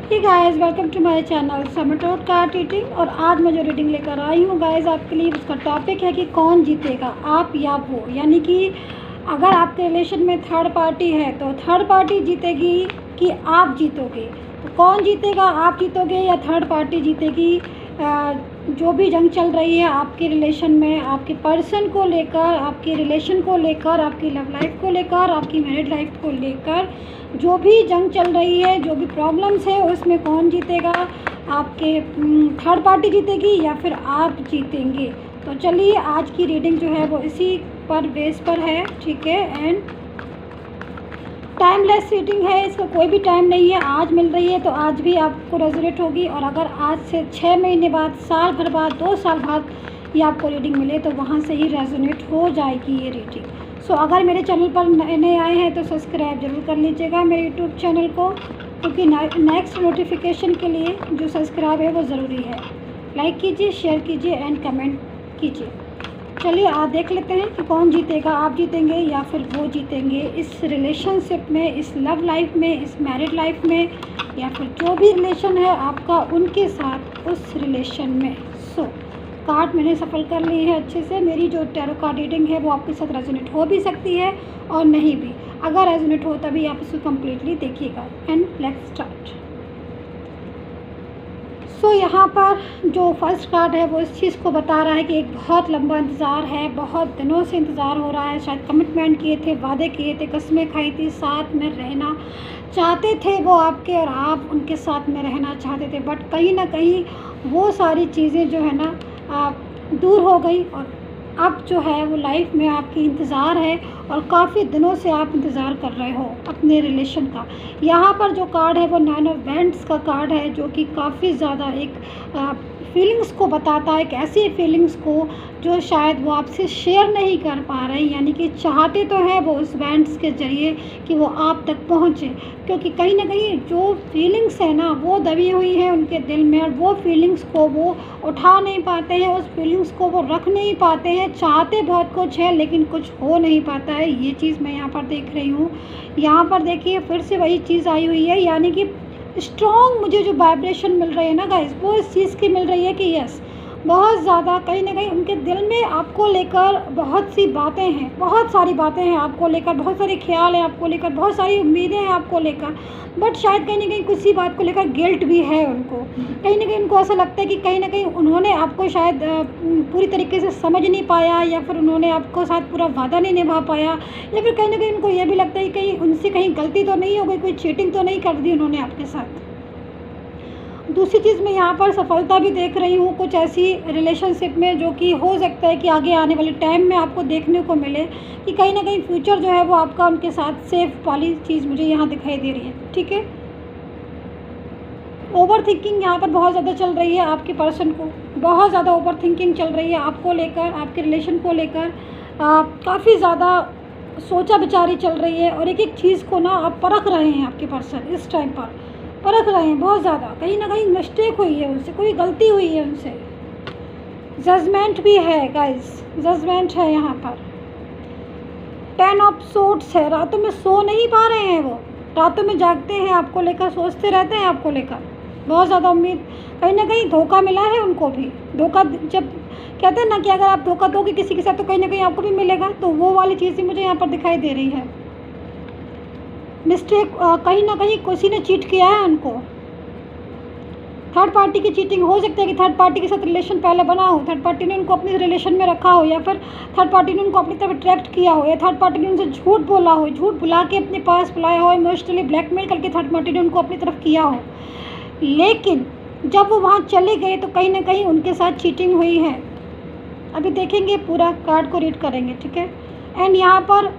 Hey guys, welcome to my channel summer टॉट card reading. और आज मैं जो रीडिंग लेकर आई हूँ गाइस आपके लिए, उसका टॉपिक है कि कौन जीतेगा, आप या वो। यानी कि अगर आपके रिलेशन में थर्ड पार्टी है तो थर्ड पार्टी जीतेगी कि आप जीतोगे। तो कौन जीतेगा, आप जीतोगे या थर्ड पार्टी जीतेगी। जो भी जंग चल रही है आपके रिलेशन में, आपके पर्सन को लेकर, आपके रिलेशन को लेकर, आपकी लव लाइफ को लेकर, आपकी मैरिड लाइफ को लेकर, जो भी जंग चल रही है, जो भी प्रॉब्लम्स है, उसमें कौन जीतेगा, आपके थर्ड पार्टी जीतेगी या फिर आप जीतेंगे। तो चलिए, आज की रीडिंग जो है वो इसी पर बेस पर है, ठीक है। एंड टाइमलेस रीडिंग है, इसका कोई भी टाइम नहीं है। आज मिल रही है तो आज भी आपको रेजोनेट होगी, और अगर आज से 6 महीने बाद, साल भर बाद, 2 साल बाद ये आपको रीडिंग मिले तो वहाँ से ही रेजोनेट हो जाएगी ये रीडिंग। सो अगर मेरे चैनल पर नए आए हैं तो सब्सक्राइब जरूर कर लीजिएगा मेरे यूट्यूब चैनल को, क्योंकि नेक्स्ट नोटिफिकेशन के लिए जो सब्सक्राइब है वो ज़रूरी है। लाइक कीजिए, शेयर कीजिए एंड कमेंट कीजिए। चलिए आज देख लेते हैं कि कौन जीतेगा, आप जीतेंगे या फिर वो जीतेंगे इस रिलेशनशिप में, इस लव लाइफ में, इस मैरिड लाइफ में, या फिर जो भी रिलेशन है आपका उनके साथ उस रिलेशन में। सो कार्ड मैंने सफल कर ली है अच्छे से। मेरी जो टैरो कार्ड रीडिंग है वो आपके साथ रेजोनेट हो भी सकती है और नहीं भी। अगर रेजोनेट हो तभी आप इसको कम्प्लीटली देखिएगा। And let's start. सो यहाँ पर जो फर्स्ट कार्ड है वो इस चीज़ को बता रहा है कि एक बहुत लंबा इंतज़ार है, बहुत दिनों से इंतज़ार हो रहा है। शायद कमिटमेंट किए थे, वादे किए थे, कस्में खाई थी, साथ में रहना चाहते थे वो आपके, और आप उनके साथ में रहना चाहते थे। बट कहीं ना कहीं वो सारी चीज़ें जो है ना दूर हो गई, और अब जो है वो लाइफ में आपकी इंतज़ार है, और काफ़ी दिनों से आप इंतज़ार कर रहे हो अपने रिलेशन का। यहाँ पर जो कार्ड है वो 9 ऑफ वैंड्स का कार्ड है, जो कि काफ़ी ज़्यादा एक फीलिंग्स को बताता है, एक ऐसी फीलिंग्स को जो शायद वो आपसे शेयर नहीं कर पा रहे हैं। यानी कि चाहते तो हैं वो उस वैंड्स के ज़रिए कि वो आप तक पहुँचे, क्योंकि कहीं ना कहीं जो फीलिंग्स है ना वो दबी हुई है उनके दिल में, और वो फीलिंग्स को वो उठा नहीं पाते हैं, उस फीलिंग्स को वो रख नहीं पाते हैं। चाहते बहुत कुछ है लेकिन कुछ हो नहीं पाता है। ये चीज़ मैं यहाँ पर देख रही हूँ। यहाँ पर देखिए फिर से वही चीज़ आई हुई है, यानी कि स्ट्रॉन्ग मुझे जो वाइब्रेशन मिल रही है ना गाइस, वो इस चीज़ की मिल रही है कि यस, बहुत ज़्यादा कहीं ना कहीं उनके दिल में आपको लेकर बहुत सी बातें हैं, बहुत सारी बातें हैं आपको लेकर, बहुत सारे ख्याल हैं आपको लेकर, बहुत सारी उम्मीदें हैं आपको लेकर। बट शायद कहीं ना कहीं किसी बात को लेकर गिल्ट भी है उनको। कहीं ना कहीं उनको ऐसा लगता है कि कहीं ना कहीं उन्होंने आपको शायद पूरी तरीके से समझ नहीं पाया, या फिर उन्होंने आपको साथ पूरा वादा नहीं निभा पाया, या फिर कहीं ना कहीं उनको ये भी लगता है कि कहीं उनसे कहीं गलती तो नहीं हो गई, कोई चीटिंग तो नहीं कर दी उन्होंने आपके साथ। दूसरी चीज़ मैं यहाँ पर सफलता भी देख रही हूँ कुछ ऐसी रिलेशनशिप में, जो कि हो सकता है कि आगे आने वाले टाइम में आपको देखने को मिले कि कहीं ना कहीं फ्यूचर जो है वो आपका उनके साथ सेफ वाली चीज़ मुझे यहाँ दिखाई दे रही है, ठीक है। ओवर थिंकिंग यहाँ पर बहुत ज़्यादा चल रही है, आपके पर्सन को बहुत ज़्यादा ओवर थिंकिंग चल रही है आपको लेकर, आपके रिलेशन को लेकर। काफ़ी ज़्यादा सोचा विचारी चल रही है, और एक एक चीज़ को ना आप परख रहे हैं। आपके पर्सन इस टाइम पर परख रहे हैं बहुत ज़्यादा, कहीं ना कहीं मिस्टेक हुई है उनसे, कोई गलती हुई है उनसे। जजमेंट भी है गाइस, जजमेंट है यहाँ पर। 10 ऑफ सोर्ड्स है, रातों में सो नहीं पा रहे हैं वो, रातों में जागते हैं आपको लेकर, सोचते रहते हैं आपको लेकर, बहुत ज़्यादा उम्मीद। कहीं ना कहीं धोखा मिला है उनको भी। धोखा, जब कहते हैं ना कि अगर आप धोखा दोगे किसी के साथ तो कहीं ना कहीं आपको भी मिलेगा, तो वो वाली चीज़ ही मुझे यहाँ पर दिखाई दे रही है। मिस्टेक, कहीं ना कहीं किसी ने चीट किया है उनको। थर्ड पार्टी की चीटिंग हो सकता है कि थर्ड पार्टी के साथ रिलेशन पहले बना हो, थर्ड पार्टी ने उनको अपने रिलेशन में रखा हो, या फिर थर्ड पार्टी ने उनको अपनी तरफ अट्रैक्ट किया हो, या थर्ड पार्टी ने उनसे झूठ बोला हो, झूठ बुला के अपने पास बुलाया हो, इमोशनली ब्लैकमेल करके थर्ड पार्टी ने उनको अपनी तरफ किया हो। लेकिन जब वो वहाँ चले गए तो कहीं ना कहीं उनके साथ चीटिंग हुई है। अभी देखेंगे, पूरा कार्ड को रीड करेंगे, ठीक है। एंड यहाँ पर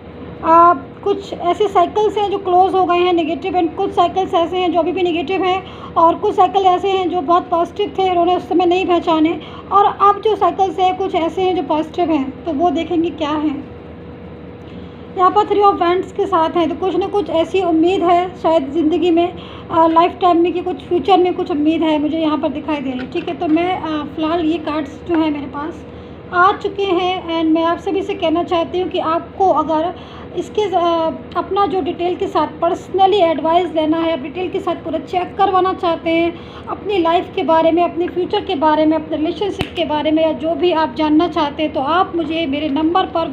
कुछ ऐसे साइकिल्स हैं जो क्लोज हो गए हैं नेगेटिव, एंड कुछ साइकिल्स ऐसे हैं जो अभी भी नेगेटिव हैं, और कुछ साइकिल ऐसे हैं जो बहुत पॉजिटिव थे, उन्होंने उस समय नहीं पहचाने, और अब जो साइकिल्स हैं कुछ ऐसे हैं जो पॉजिटिव हैं, तो वो देखेंगे क्या है। यहाँ पर 3 ऑफ वैंड्स के साथ हैं, तो कुछ ना कुछ ऐसी उम्मीद है शायद ज़िंदगी में, लाइफ टाइम में, कि कुछ फ्यूचर में कुछ उम्मीद है मुझे यहाँ पर दिखाई दे रही है, ठीक है। तो मैं फ़िलहाल ये कार्ड्स जो है मेरे पास आ चुके हैं। एंड मैं आप सभी से कहना चाहती हूँ कि आपको अगर इसके अपना जो डिटेल के साथ पर्सनली एडवाइस लेना है, डिटेल के साथ पूरा चेक करवाना चाहते हैं अपनी लाइफ के बारे में, अपने फ्यूचर के बारे में, अपने रिलेशनशिप के बारे में, या जो भी आप जानना चाहते हैं, तो आप मुझे मेरे नंबर पर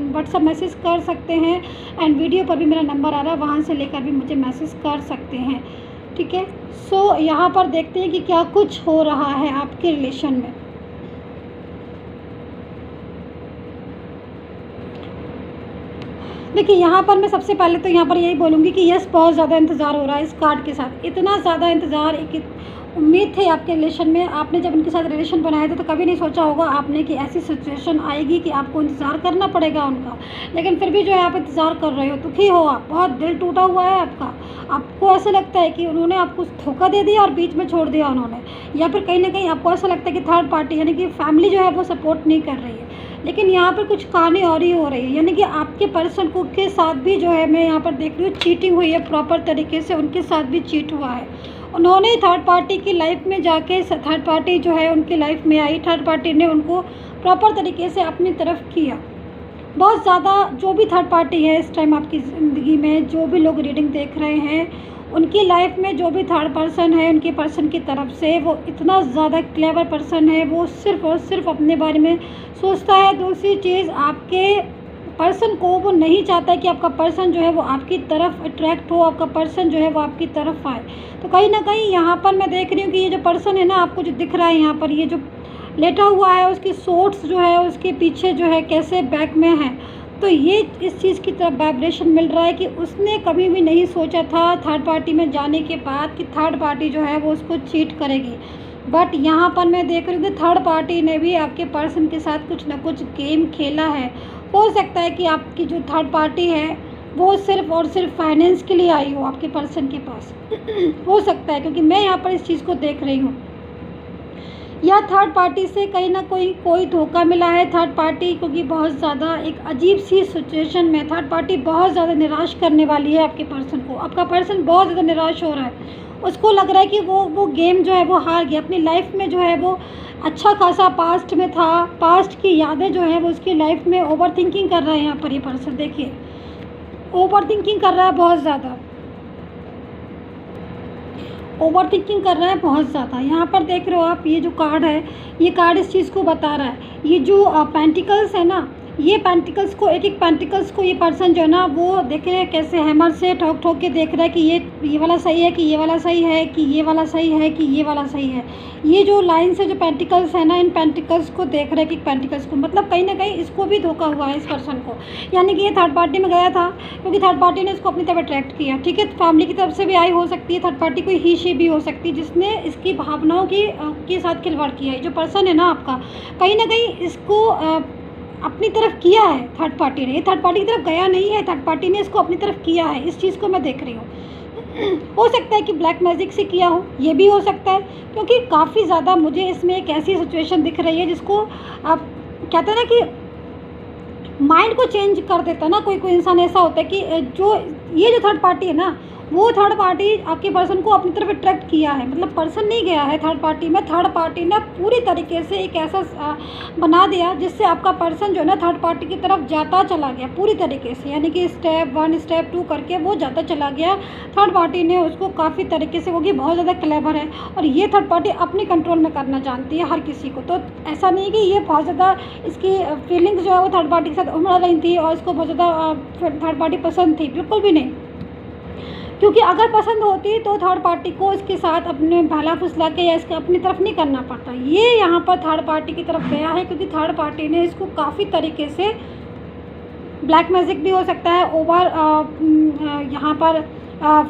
व्हाट्सअप मैसेज कर सकते हैं। एंड वीडियो पर भी मेरा नंबर आ रहा है, वहाँ से लेकर भी मुझे मैसेज कर सकते हैं। ठीक है। सो यहाँ पर देखते हैं कि क्या कुछ हो रहा है आपके रिलेशन में। देखिए यहाँ पर मैं सबसे पहले तो यहाँ पर यही बोलूँगी कि यस, बहुत ज़्यादा इंतज़ार हो रहा है इस कार्ड के साथ। इतना ज़्यादा इंतज़ार, एक उम्मीद थी आपके रिलेशन में। आपने जब उनके साथ रिलेशन बनाया था तो कभी नहीं सोचा होगा आपने कि ऐसी सिचुएशन आएगी कि आपको इंतज़ार करना पड़ेगा उनका। लेकिन फिर भी जो है आप इंतज़ार कर रहे हो, दुखी हो आप, बहुत दिल टूटा हुआ है आपका। आपको ऐसा लगता है कि उन्होंने आपको धोखा दे दिया और बीच में छोड़ दिया उन्होंने, या फिर कहीं ना कहीं आपको ऐसा लगता है कि थर्ड पार्टी यानी कि फैमिली जो है वो सपोर्ट नहीं कर रही है। लेकिन यहाँ पर कुछ कहानी और ही हो रही है, यानी कि आपके पर्सन को के साथ भी जो है, मैं यहाँ पर देख रही हूँ चीटिंग हुई है प्रॉपर तरीके से, उनके साथ भी चीट हुआ है। उन्होंने थर्ड पार्टी की लाइफ में जाके, थर्ड पार्टी जो है उनकी लाइफ में आई, थर्ड पार्टी ने उनको प्रॉपर तरीके से अपनी तरफ किया। बहुत ज़्यादा जो भी थर्ड पार्टी है इस टाइम आपकी ज़िंदगी में, जो भी लोग रीडिंग देख रहे हैं, उनकी लाइफ में जो भी थर्ड पर्सन है उनके पर्सन की तरफ से, वो इतना ज़्यादा क्लेवर पर्सन है। वो सिर्फ़ और सिर्फ अपने बारे में सोचता है। दूसरी चीज़, आपके पर्सन को वो नहीं चाहता है कि आपका पर्सन जो है वो आपकी तरफ अट्रैक्ट हो, आपका पर्सन जो है वो आपकी तरफ आए। तो कहीं ना कहीं यहाँ पर मैं देख रही हूँ कि ये जो पर्सन है ना, आपको जो दिख रहा है यहाँ पर, ये जो लेटा हुआ है, उसकी सोर्स जो है उसके पीछे जो है कैसे बैक में है, तो ये इस चीज़ की तरफ वाइब्रेशन मिल रहा है कि उसने कभी भी नहीं सोचा था थर्ड पार्टी में जाने के बाद कि थर्ड पार्टी जो है वो उसको चीट करेगी। बट यहाँ पर मैं देख रही हूँ कि थर्ड पार्टी ने भी आपके पर्सन के साथ कुछ ना कुछ गेम खेला है। हो सकता है कि आपकी जो थर्ड पार्टी है वो सिर्फ़ और सिर्फ फाइनेंस के लिए आई हो आपके पर्सन के पास। हो सकता है, क्योंकि मैं यहाँ पर इस चीज़ को देख रही हूँ, या थर्ड पार्टी से कहीं ना कोई धोखा मिला है थर्ड पार्टी, क्योंकि बहुत ज़्यादा एक अजीब सी सिचुएशन में थर्ड पार्टी बहुत ज़्यादा निराश करने वाली है आपके पर्सन को। आपका पर्सन बहुत ज़्यादा निराश हो रहा है, उसको लग रहा है कि वो गेम जो है वो हार गया। अपनी लाइफ में जो है वो अच्छा खासा पास्ट में था, पास्ट की यादें जो है वो उसकी लाइफ में ओवर थिंकिंग कर रहा है। यहाँ पर ये पर्सन देखिए ओवर थिंकिंग कर रहा है, बहुत ज़्यादा ओवर थिंकिंग कर रहा है, बहुत ज़्यादा। यहाँ पर देख रहे हो आप, ये जो कार्ड है, ये कार्ड इस चीज़ को बता रहा है। ये जो पेंटिकल्स है ना, ये पेंटिकल्स को, एक एक पेंटिकल्स को ये पर्सन जो है ना वो देख रहे हैं कैसे हैमर से ठोक ठोक के देख रहा है कि ये वाला सही है, कि ये वाला सही है, कि ये वाला सही है, कि ये वाला सही है। ये जो लाइन से जो पेंटिकल्स है ना, इन पेंटिकल्स को देख रहे हैं कि पेंटिकल्स को, मतलब कहीं ना कहीं इसको भी धोखा हुआ है इस पर्सन को। यानी कि ये थर्ड पार्टी में गया था क्योंकि थर्ड पार्टी ने इसको अपनी तरफ अट्रैक्ट किया। ठीक है, फैमिली की तरफ से भी आई हो सकती है थर्ड पार्टी, कोई ही शी भी हो सकती है जिसने इसकी भावनाओं के साथ खिलवाड़ किया है। जो पर्सन है ना आपका, कहीं ना कहीं इसको अपनी तरफ किया है थर्ड पार्टी ने। ये थर्ड पार्टी की तरफ गया नहीं है, थर्ड पार्टी ने इसको अपनी तरफ किया है। इस चीज़ को मैं देख रही हूँ। हो सकता है कि ब्लैक मैजिक से किया हो, ये भी हो सकता है, क्योंकि काफ़ी ज़्यादा मुझे इसमें एक ऐसी सिचुएशन दिख रही है जिसको आप कहते हैं ना कि माइंड को चेंज कर देता है ना। कोई इंसान ऐसा होता है कि ये जो थर्ड पार्टी है ना, वो थर्ड पार्टी आपके पर्सन को अपनी तरफ अट्रैक्ट किया है। मतलब पर्सन नहीं गया है थर्ड पार्टी में, थर्ड पार्टी ने पूरी तरीके से एक ऐसा बना दिया जिससे आपका पर्सन जो है ना थर्ड पार्टी की तरफ जाता चला गया पूरी तरीके से। यानी कि स्टेप 1 स्टेप 2 करके वो जाता चला गया। थर्ड पार्टी ने उसको काफ़ी तरीके से, वो कि बहुत ज़्यादा क्लेवर है और ये थर्ड पार्टी अपने कंट्रोल में करना जानती है हर किसी को। तो ऐसा नहीं कि ये बहुत ज़्यादा इसकी फीलिंग्स जो है वो थर्ड पार्टी के साथ उमड़ रही थी और इसको बहुत ज़्यादा थर्ड पार्टी पसंद थी, बिल्कुल भी नहीं। क्योंकि अगर पसंद होती तो थर्ड पार्टी को इसके साथ अपने भाला फुसला के या इसके अपनी तरफ नहीं करना पड़ता। ये यहाँ पर थर्ड पार्टी की तरफ गया है क्योंकि थर्ड पार्टी ने इसको काफ़ी तरीके से, ब्लैक मैजिक भी हो सकता है, ओवर यहाँ पर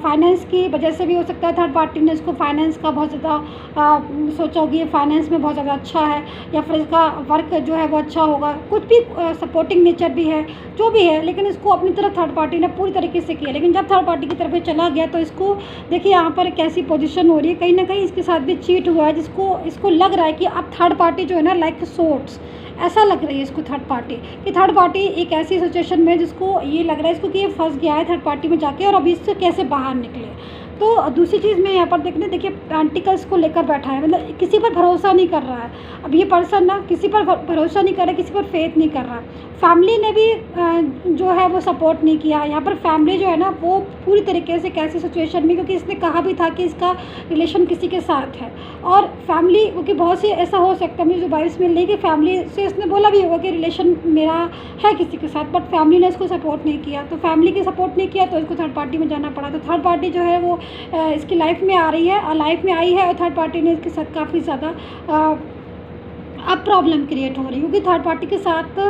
फाइनेंस की वजह से भी हो सकता है। थर्ड पार्टी ने इसको फाइनेंस का बहुत ज़्यादा सोचा होगी, ये फाइनेंस में बहुत ज़्यादा अच्छा है, या फिर इसका वर्क जो है वो अच्छा होगा, कुछ भी सपोर्टिंग नेचर भी है, जो भी है। लेकिन इसको अपनी तरफ थर्ड पार्टी ने पूरी तरीके से किया। लेकिन जब थर्ड पार्टी की तरफ ये चला गया तो इसको देखिए यहाँ पर कैसी पोजीशन हो रही है, कहीं ना कहीं इसके साथ भी चीट हुआ है, जिसको इसको लग रहा है कि अब थर्ड पार्टी जो है ना लाइक सोर्ट्स, ऐसा लग रही है इसको थर्ड पार्टी, कि थर्ड पार्टी एक ऐसी सिचुएशन में जिसको ये लग रहा है इसको कि ये फंस गया है थर्ड पार्टी में जाके और अभी इससे कैसे बाहर निकले। तो दूसरी चीज़ मैं यहाँ पर देखने देखिए पेंटिकल्स को लेकर बैठा है, मतलब किसी पर भरोसा नहीं कर रहा है। अब ये पर्सन ना किसी पर भरोसा नहीं कर रहा है, किसी पर फेथ नहीं कर रहा है। फैमिली ने भी जो है वो सपोर्ट नहीं किया। यहाँ पर फैमिली जो है ना वो पूरी तरीके से कैसी सिचुएशन में, क्योंकि इसने कहा भी था कि इसका रिलेशन किसी के साथ है, और फैमिली क्योंकि बहुत सी ऐसा हो सकता है मुझे जो वाइब्स मिल रही कि फैमिली से इसने बोला भी होगा कि रिलेशन मेरा है किसी के साथ, बट फैमिली ने इसको सपोर्ट नहीं किया। तो फैमिली की सपोर्ट नहीं किया तो इसको थर्ड पार्टी में जाना पड़ा। तो थर्ड पार्टी जो है वो इसकी लाइफ में आ रही है, लाइफ में आई है, और थर्ड पार्टी ने इसके साथ काफ़ी ज़्यादा अब प्रॉब्लम क्रिएट हो रही है, क्योंकि थर्ड पार्टी के साथ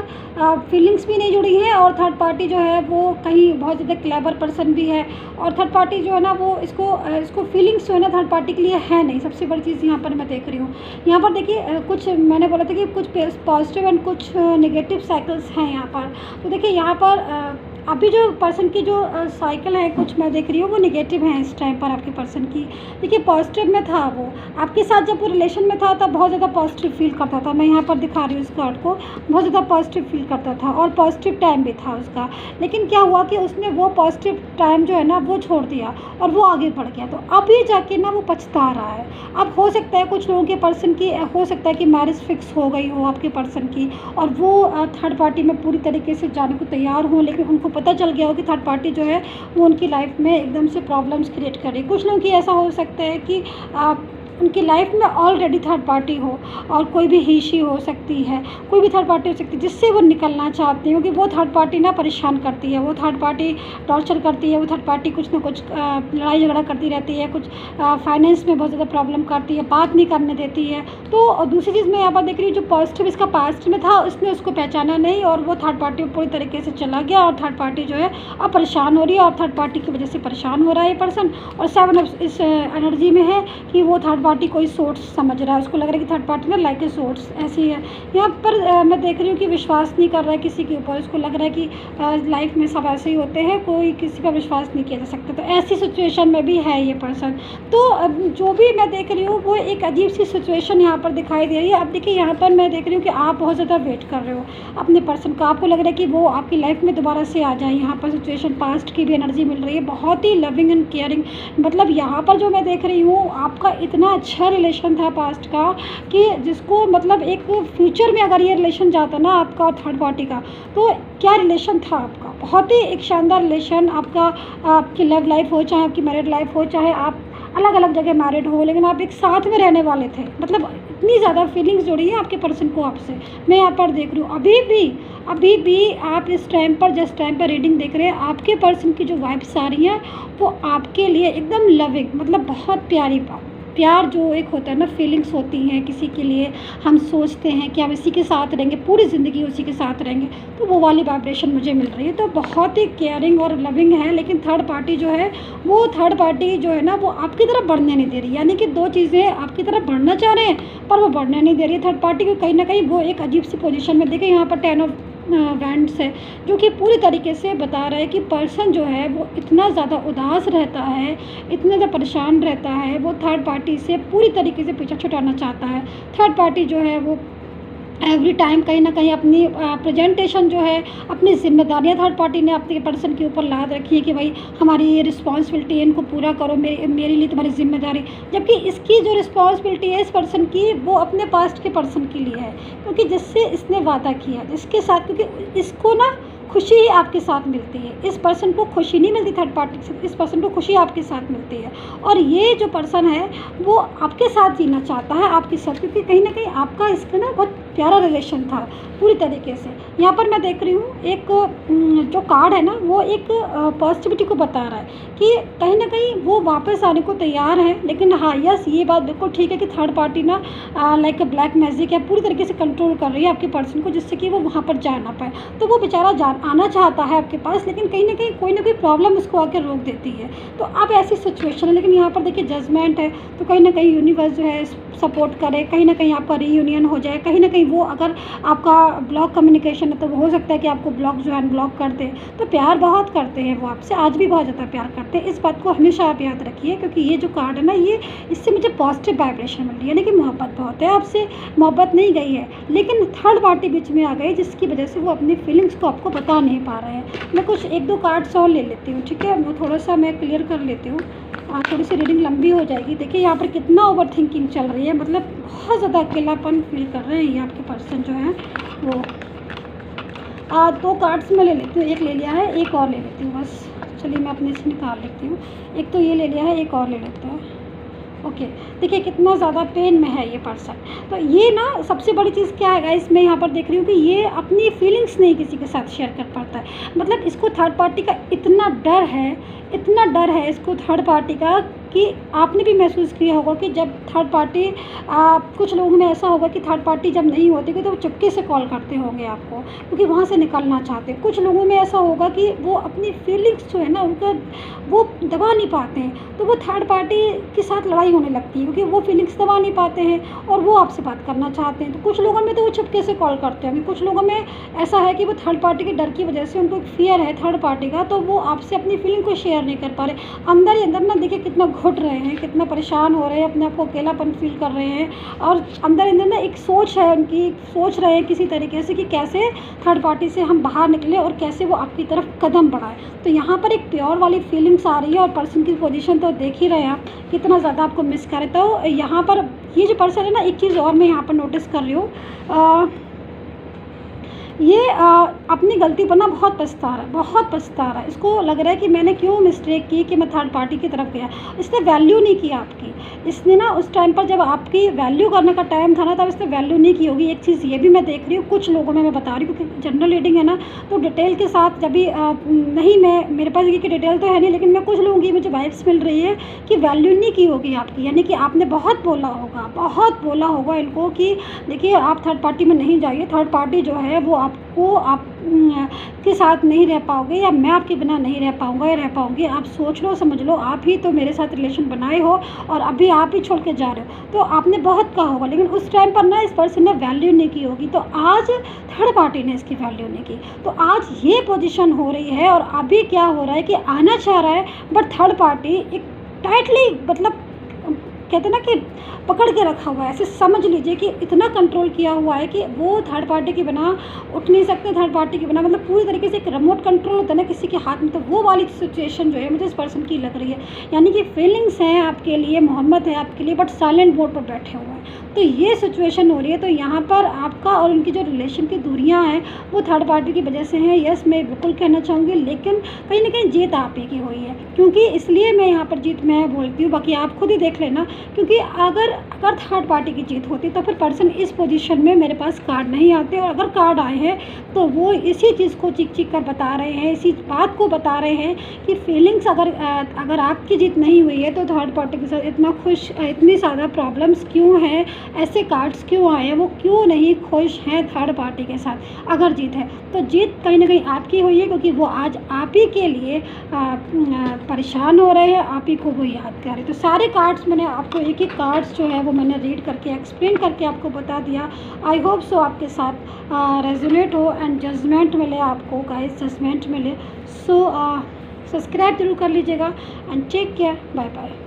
फीलिंग्स भी नहीं जुड़ी हैं, और थर्ड पार्टी जो है वो कहीं बहुत ज़्यादा क्लेवर पर्सन भी है, और थर्ड पार्टी जो है ना वो इसको फीलिंग्स जो है ना थर्ड पार्टी के लिए है नहीं। सबसे बड़ी चीज़ यहाँ पर मैं देख रही हूँ, यहाँ पर देखिए कुछ मैंने बोला था कि कुछ पॉजिटिव एंड कुछ नेगेटिव साइकिल्स हैं यहाँ पर। तो देखिए यहाँ पर अभी जो पर्सन की जो साइकिल है कुछ मैं देख रही हूँ वो नेगेटिव है इस टाइम पर आपके पर्सन की। देखिए पॉजिटिव में था, वो आपके साथ जब वो रिलेशन में था तब बहुत ज़्यादा पॉजिटिव फील करता था। मैं यहाँ पर दिखा रही हूँ इस कार्ड को, बहुत ज़्यादा पॉजिटिव फील करता था और पॉजिटिव टाइम भी था उसका। लेकिन क्या हुआ कि उसने वो पॉजिटिव टाइम जो है ना वो छोड़ दिया और वो आगे बढ़ गया। तो अब ये जाके ना वो पछता रहा है। अब हो सकता है कुछ लोगों के पर्सन की हो सकता है कि मैरिज फिक्स हो गई हो आपके पर्सन की, और वो थर्ड पार्टी में पूरी तरीके से जाने को तैयार हो, लेकिन उनको पता चल गया हो कि थर्ड पार्टी जो है वो उनकी लाइफ में एकदम से प्रॉब्लम्स क्रिएट कर रही है। कुछ लोगों की ऐसा हो सकता है कि उनकी लाइफ में ऑलरेडी थर्ड पार्टी हो, और कोई भी ही हो सकती है, कोई भी थर्ड पार्टी हो सकती है जिससे वो निकलना चाहते हैं, क्योंकि वो थर्ड पार्टी ना परेशान करती है, वो थर्ड पार्टी टॉर्चर करती है, वो थर्ड पार्टी कुछ ना कुछ लड़ाई झगड़ा करती रहती है, कुछ फाइनेंस में बहुत ज़्यादा प्रॉब्लम करती है, बात नहीं करने देती है। तो दूसरी चीज़ मैं यहाँ पर देख रही हूँ, जो पॉजिटिव इसका पास्ट में था उसने उसको पहचाना नहीं, और वो थर्ड पार्टी में पूरी तरीके से चला गया, और थर्ड पार्टी जो है अब परेशान हो रही है, और थर्ड पार्टी की वजह से परेशान हो रहा है ये पर्सन। और 7 ऑफ इस एनर्जी में है कि वो थर्ड पार्टी कोई सोर्स समझ रहा है, उसको लग रहा है कि थर्ड पार्टी ना लाइक ए सोर्स ऐसी है। यहाँ पर मैं देख रही हूँ कि विश्वास नहीं कर रहा है किसी के ऊपर, उसको लग रहा है कि लाइफ में सब ऐसे ही होते हैं, कोई किसी पर विश्वास नहीं किया जा सकता। तो ऐसी सिचुएशन में भी है ये पर्सन। तो जो भी मैं देख रही हूँ वो एक अजीब सी सिचुएशन यहाँ पर दिखाई दे रही है। अब देखिए यहाँ पर मैं देख रही हूँ कि आप बहुत ज़्यादा वेट कर रहे हो अपने पर्सन का, आपको लग रहा है कि वो आपकी लाइफ में दोबारा से आ जाए। यहाँ पर सिचुएशन पास्ट की भी एनर्जी मिल रही है, बहुत ही लविंग एंड केयरिंग। मतलब यहाँ पर जो मैं देख रही हूँ आपका इतना अच्छा रिलेशन था पास्ट का कि जिसको मतलब एक फ्यूचर में अगर ये रिलेशन जाता ना आपका और थर्ड पार्टी का, तो क्या रिलेशन था आपका, बहुत ही एक शानदार रिलेशन आपका। आपकी लव लाइफ हो चाहे आपकी मैरिड लाइफ हो, चाहे आप अलग अलग जगह मैरिड हो, लेकिन आप एक साथ में रहने वाले थे। मतलब इतनी ज़्यादा फीलिंग्स जुड़ी है आपके पर्सन को आपसे, मैं यहाँ पर देख रही हूँ। अभी भी आप इस टाइम पर जिस टाइम पर रीडिंग देख रहे हैं, आपके पर्सन की जो वाइब्स आ रही हैं वो आपके लिए एकदम लविंग, मतलब बहुत प्यारी प्यार जो एक होता है ना, फीलिंग्स होती हैं किसी के लिए, हम सोचते हैं कि हम इसी के साथ रहेंगे, पूरी ज़िंदगी उसी के साथ रहेंगे, तो वो वाली वाइब्रेशन मुझे मिल रही है। तो बहुत ही केयरिंग और लविंग है, लेकिन थर्ड पार्टी जो है वो थर्ड पार्टी जो है ना वो आपकी तरफ बढ़ने नहीं दे रही। यानी कि दो चीज़ें आपकी तरफ बढ़ना चाह रहे हैं पर वो बढ़ने नहीं दे रही है थर्ड पार्टी को। कहीं ना कहीं वो एक अजीब सी पोजीशन में, देखिए यहाँ पर 10 ऑफ वैंड्स है, जो कि पूरी तरीके से बता रहा है कि पर्सन जो है वो इतना ज़्यादा उदास रहता है, इतना ज़्यादा परेशान रहता है, वो थर्ड पार्टी से पूरी तरीके से पीछा छुड़ाना चाहता है। थर्ड पार्टी जो है वो एवरी टाइम कहीं ना कहीं अपनी प्रेजेंटेशन जो है, अपनी जिम्मेदारियां थर्ड पार्टी ने अपने पर्सन के ऊपर लाद रखी है कि भाई हमारी ये रिस्पॉन्सिबिलिटी है, इनको पूरा करो, मेरे लिए तुम्हारी जिम्मेदारी। जबकि इसकी जो रिस्पॉन्सिबिलिटी है इस पर्सन की वो अपने पास्ट के पर्सन के लिए है, क्योंकि जिससे इसने वादा किया जिसके साथ, क्योंकि इसको ना खुशी ही आपके साथ मिलती है। इस पर्सन को खुशी नहीं मिलती थर्ड पार्टी से, इस पर्सन को खुशी आपके साथ मिलती है। और ये जो पर्सन है वो आपके साथ जीना चाहता है, आपके साथ, क्योंकि कहीं ना कहीं आपका इसका ना बहुत प्यारा रिलेशन था पूरी तरीके से। यहाँ पर मैं देख रही हूँ एक जो कार्ड है ना वो एक पॉजिटिविटी को बता रहा है कि कहीं ना कहीं वो वापस आने को तैयार है। लेकिन हाँ यस, ये बात बिल्कुल ठीक है कि थर्ड पार्टी ना लाइक अ ब्लैक मैजिक है, पूरी तरीके से कंट्रोल कर रही है आपके पर्सन को, जिससे कि वो वहाँ पर जा ना पाए। तो वो बेचारा आना चाहता है आपके पास, लेकिन कहीं ना कोई प्रॉब्लम उसको आकर रोक देती है। तो अब ऐसी सिचुएशन है। लेकिन यहाँ पर देखिए जजमेंट है, तो कहीं ना कहीं यूनिवर्स जो है सपोर्ट करे, कहीं ना कहीं आपका रीयूनियन हो जाए, कहीं ना कहीं वो अगर आपका ब्लॉक कम्युनिकेशन है तो हो सकता है कि आपको ब्लॉक जो है अनब्लॉक कर दे। तो प्यार बहुत करते हैं वो आपसे, आज भी बहुत ज़्यादा प्यार करते हैं। इस बात को हमेशा आप याद रखिए, क्योंकि ये जो कार्ड है ना, ये इससे मुझे पॉजिटिव वाइब्रेशन मिल रही है, यानी कि मोहब्बत बहुत है आपसे, मोहब्बत नहीं गई है, लेकिन थर्ड पार्टी बीच में आ गई जिसकी वजह से वो अपनी फीलिंग्स को आपको बता नहीं पा रहे हैं। मैं कुछ 1-2 कार्ड्स और ले लेती हूँ, ठीक है, वो थोड़ा सा मैं क्लियर कर लेती हूँ, थोड़ी सी रीडिंग लंबी हो जाएगी। देखिए यहाँ पर कितना ओवर थिंकिंग चल रही है, मतलब बहुत ज़्यादा अकेलापन फील कर रहे हैं ये आपके पर्सन जो है वो। 2 कार्ड्स मैं ले लेती हूँ, एक ले लिया है, एक और ले लेती हूँ बस। चलिए मैं अपने से निकाल लेती हूँ, एक तो ये ले लिया है, एक और ले लेते हैं। ओके, देखिए कितना ज़्यादा पेन में है ये पर्सन। तो ये ना सबसे बड़ी चीज़ क्या है गाइस, मैं यहाँ पर देख रही हूँ कि ये अपनी फीलिंग्स नहीं किसी के साथ शेयर कर पाता है। मतलब इसको थर्ड पार्टी का इतना डर है, इतना डर है इसको थर्ड पार्टी का, कि आपने भी महसूस किया होगा कि जब थर्ड पार्टी कुछ लोगों में ऐसा होगा कि थर्ड पार्टी जब नहीं होती तो वो चुपके से कॉल करते होंगे आपको, क्योंकि वहाँ से निकलना चाहते हैं। कुछ लोगों में ऐसा होगा कि वो अपनी फीलिंग्स जो है ना उनका वो दबा नहीं पाते हैं, तो वो थर्ड पार्टी के साथ लड़ाई होने लगती है, क्योंकि वो फीलिंग्स दबा नहीं पाते हैं और वो आपसे बात करना चाहते हैं। तो कुछ लोगों में तो वो चुपके से कॉल करते होंगे, कुछ लोगों में ऐसा है कि वो थर्ड पार्टी के डर की वजह से उनको एक फियर है थर्ड पार्टी का, तो वो आपसे अपनी फीलिंग को शेयर नहीं कर पा रहे। अंदर ही अंदर ना देखिए कितना घुट रहे हैं, कितना परेशान हो रहे हैं, अपने आप को अकेलापन फील कर रहे हैं, और अंदर अंदर ना एक सोच है उनकी, सोच रहे हैं किसी तरीके से कि कैसे थर्ड पार्टी से हम बाहर निकले और कैसे वो आपकी तरफ कदम बढ़ाए। तो यहाँ पर एक प्योर वाली फीलिंग्स आ रही है, और पर्सन की पोजीशन तो देख ही रहे हैं आप कितना ज़्यादा आपको मिस करे। तो यहाँ पर ये जो पर्सन है ना, एक चीज़ और मैं यहाँ पर नोटिस कर रही हूँ, ये अपनी गलती पर ना बहुत पछता रहा है, बहुत पछता रहा है। इसको लग रहा है कि मैंने क्यों मिस्टेक की कि मैं थर्ड पार्टी की तरफ गया। इसने वैल्यू नहीं की आपकी, इसने ना उस टाइम पर जब आपकी वैल्यू करने का टाइम था ना, तब इसने वैल्यू नहीं की होगी। एक चीज़ ये भी मैं देख रही हूँ, कुछ लोगों में मैं बता रही हूँ, क्योंकि जनरल रीडिंग है ना, तो डिटेल के साथ जब भी नहीं, मैं मेरे पास ये डिटेल तो है नहीं, लेकिन मैं कुछ लोगों की मुझे वाइब्स मिल रही है कि वैल्यू नहीं की होगी आपकी, यानी कि आपने बहुत बोला होगा, बहुत बोला होगा इनको कि देखिए आप थर्ड पार्टी में नहीं जाइए, थर्ड पार्टी जो है वो आपको आप के साथ नहीं रह पाओगे, या मैं आपके बिना नहीं रह पाऊँगा या रह पाऊँगी। आप सोच लो, समझ लो, आप ही तो मेरे साथ रिलेशन बनाए हो और अभी आप ही छोड़ के जा रहे हो। तो आपने बहुत कहा होगा, लेकिन उस टाइम पर ना इस पर्सन ने वैल्यू नहीं की होगी, तो आज थर्ड पार्टी ने इसकी वैल्यू नहीं की। तो आज ये पोजीशन हो रही है, और अभी क्या हो रहा है कि आना चाह रहा है, बट थर्ड पार्टी एक टाइटली, मतलब कहते हैं ना कि पकड़ के रखा हुआ है। ऐसे समझ लीजिए कि इतना कंट्रोल किया हुआ है कि वो थर्ड पार्टी के बिना उठ नहीं सकते, थर्ड पार्टी के बिना, मतलब पूरी तरीके से एक रिमोट कंट्रोल होता है ना किसी के हाथ में, तो वो वाली सिचुएशन जो है मुझे इस पर्सन की लग रही है। यानी कि फीलिंग्स हैं आपके लिए, मोहब्बत है आपके लिए, बट साइलेंट मोड पर बैठे हुए हैं। तो ये सिचुएशन हो रही है। तो यहाँ पर आपका और उनकी जो रिलेशन की दूरियाँ हैं वो थर्ड पार्टी की वजह से हैं। यस, मैं बिल्कुल कहना चाहूँगी, लेकिन कहीं ना कहीं जीत आप ही की हुई है, क्योंकि इसलिए मैं यहाँ पर जीत मैं बोलती हूँ, बाकी आप खुद ही देख लेना। क्योंकि अगर थर्ड पार्टी की जीत होती तो फिर पर्सन इस पोजीशन में मेरे पास कार्ड नहीं आते, और अगर कार्ड आए हैं तो वो इसी चीज़ को चिक चिक कर बता रहे हैं, इसी बात को बता रहे हैं कि फीलिंग्स अगर आपकी जीत नहीं हुई है तो थर्ड पार्टी के साथ इतना खुश, इतनी ज़्यादा प्रॉब्लम्स क्यों हैं, ऐसे कार्ड्स क्यों आए हैं, वो क्यों नहीं खुश हैं थर्ड पार्टी के साथ। अगर जीत है तो जीत कहीं ना कहीं आपकी हुई है, क्योंकि वो आज आप ही के लिए परेशान हो रहे हैं, आप ही को वो याद कर रहे हैं। तो सारे कार्ड्स मैंने आपको एक एक कार्ड्स जो है वो मैंने रीड करके एक्सप्लेन करके आपको बता दिया। आई होप सो आपके साथ रेजोनेट हो एंड जजमेंट मिले आपको, गाइस जजमेंट मिले। सो सब्सक्राइब जरूर कर लीजिएगा and take care, bye bye.